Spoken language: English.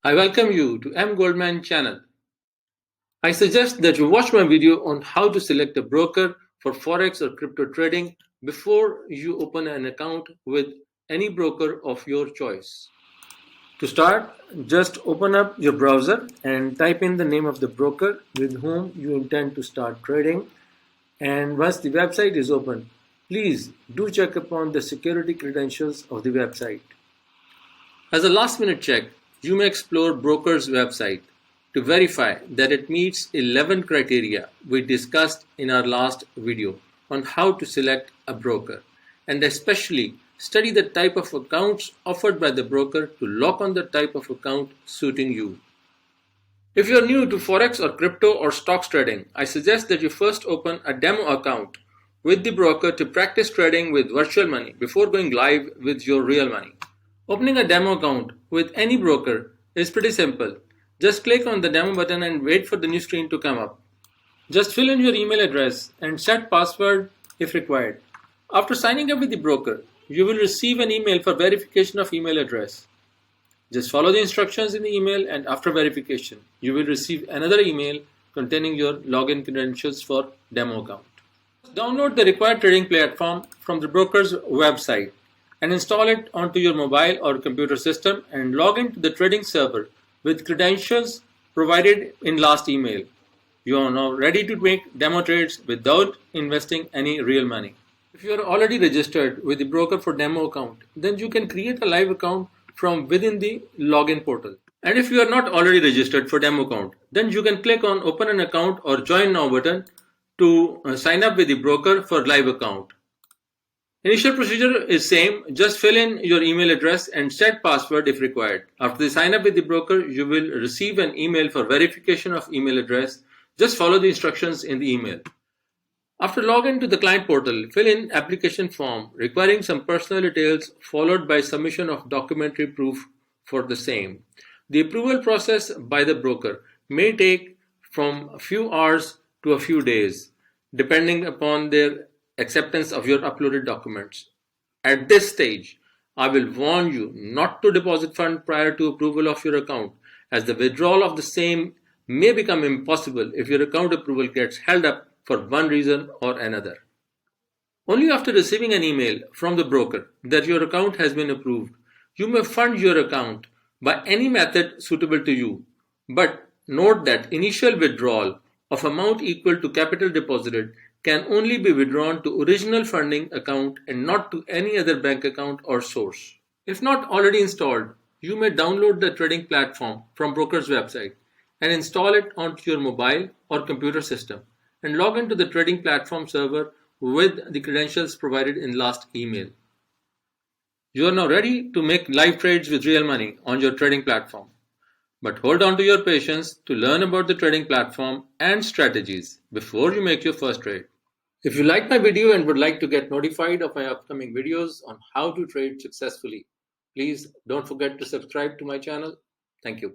I welcome you to M.Goldman channel. I suggest that you watch my video on how to select a broker for Forex or crypto trading before you open an account with any broker of your choice. To start, just open up your browser and type in the name of the broker with whom you intend to start trading. And once the website is open, please do check upon the security credentials of the website. As a last-minute check, you may explore broker's website to verify that it meets 11 criteria we discussed in our last video on how to select a broker, and especially study the type of accounts offered by the broker to lock on the type of account suiting you. If you are new to Forex or crypto or stocks trading, I suggest that you first open a demo account with the broker to practice trading with virtual money before going live with your real money. Opening a demo account with any broker is pretty simple. Just click on the demo button and wait for the new screen to come up. Just fill in your email address and set password if required. After signing up with the broker, you will receive an email for verification of email address. Just follow the instructions in the email, and after verification, you will receive another email containing your login credentials for demo account. Download the required trading platform from the broker's website and install it onto your mobile or computer system and log into the trading server with credentials provided in last email. You are now ready to make demo trades without investing any real money. If you are already registered with the broker for demo account, then you can create a live account from within the login portal. And if you are not already registered for demo account, then you can click on open an account or join now button to sign up with the broker for live account. Initial procedure is same. Just fill in your email address and set password if required. After the sign up with the broker, you will receive an email for verification of email address. Just follow the instructions in the email. After login to the client portal, fill in application form requiring some personal details followed by submission of documentary proof for the same. The approval process by the broker may take from a few hours to a few days, depending upon their acceptance of your uploaded documents. At this stage, I will warn you not to deposit funds prior to approval of your account, as the withdrawal of the same may become impossible if your account approval gets held up for one reason or another. Only after receiving an email from the broker that your account has been approved, you may fund your account by any method suitable to you. But note that initial withdrawal of amount equal to capital deposited can only be withdrawn to original funding account and not to any other bank account or source. If not already installed, you may download the trading platform from broker's website and install it onto your mobile or computer system and log into the trading platform server with the credentials provided in last email. You are now ready to make live trades with real money on your trading platform. But hold on to your patience to learn about the trading platform and strategies before you make your first trade. If you like my video and would like to get notified of my upcoming videos on how to trade successfully, please don't forget to subscribe to my channel. Thank you.